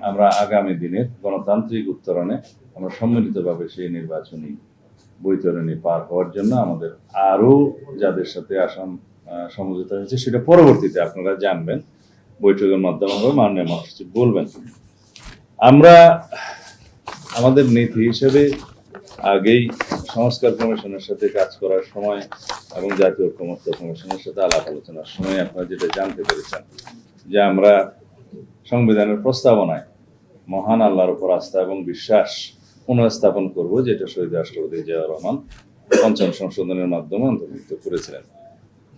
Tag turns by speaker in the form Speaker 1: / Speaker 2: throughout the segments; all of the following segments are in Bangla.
Speaker 1: আমরা আগামী দিনের গণতান্ত্রিক উত্তরণে আমরা সম্মিলিতভাবে সেই নির্বাচনী বৈতরণী পার হওয়ার জন্য আমাদের আরো যাদের সাথে আসাম সমঝোতা হয়েছে সেটা পরবর্তীতে আপনারা জানবেন, বৈঠকের মাধ্যমে মাননীয় মহাসচিব বলবেন। আমরা আমাদের নীতি হিসেবে আগেই সংস্কার কমিশনের সাথে কাজ করার সময় এবং জাতীয় ঐক্যমত্য কমিশনের সাথে আলাপ আলোচনার সময় আপনারা যেটা জানতে পেরেছেন যে আমরা সংবিধানের প্রস্তাবনায় মহান আল্লাহর উপর আস্থা এবং বিশ্বাস পুনঃস্থাপন করব, যেটা শহীদ রাষ্ট্রপতি জিয়াউর রহমান পঞ্চম সংশোধনের মাধ্যমে অন্তর্ভুক্ত করেছিলেন,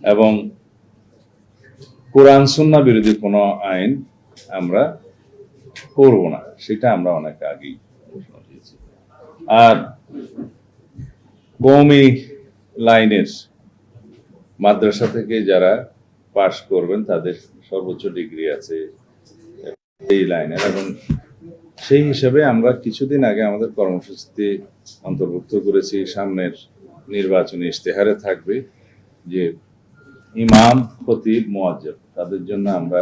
Speaker 1: এবং কোরআন সুন্নাহ বিরোধী কোনো আইন আমরা করব না, সেটা আমরা অনেক আগেই ঘোষণা দিয়েছি। আর কওমি লাইনের মাদ্রাসা থেকে যারা পাশ করবেন তাদের সর্বোচ্চ ডিগ্রি আছে এই লাইনের, এবং সেই হিসেবে আমরা কিছুদিন আগে আমাদের কর্মসূচিতে অন্তর্ভুক্ত করেছি, সামনের নির্বাচনী ইশতেহারে থাকবে যে ইমাম, খতিব, মুয়াজ্জিন তাদের জন্য আমরা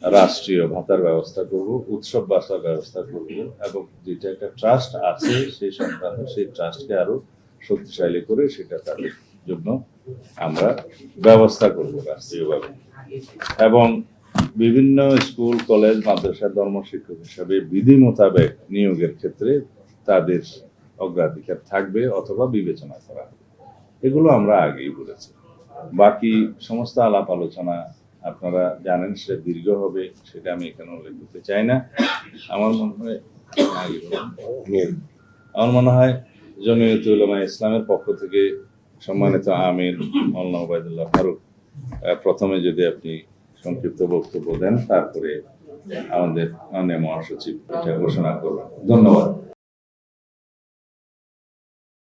Speaker 1: রাষ্ট্রীয় ভাতার ব্যবস্থা করব, উৎসব বাসার ব্যবস্থা করব, এবং যেটা একটা ট্রাস্ট আছে সেই সংক্রান্ত সেই ট্রাস্টকে আরো শক্তিশালী করে সেটা তাদের জন্য আমরা ব্যবস্থা করব রাষ্ট্রীয়ভাবে। এবং বিভিন্ন স্কুল, কলেজ, মাদ্রাসা ধর্ম শিক্ষক হিসাবে বিধি মোতাবেক নিয়োগের ক্ষেত্রে তাদের অগ্রাধিকার থাকবে অথবা বিবেচনা করা হবে। এগুলো আমরা আগেই বলেছি। বাকি সমস্ত আলাপ আলোচনা আপনারা জানেন, সেটা দীর্ঘ হবে, সেটা আমি এখানে উল্লেখ করতে চাই না। আমার মনে হয় জমিয়তুল উলামা ইসলামের পক্ষ থেকে সম্মানিত আমির মাওলানা ওবায়দুল্লাহ ফারুক প্রথমে যদি আপনি সংক্ষিপ্ত বক্তব্য দেন, তারপরে আমাদের মাননীয় মহাসচিব এটা ঘোষণা করবেন। ধন্যবাদ।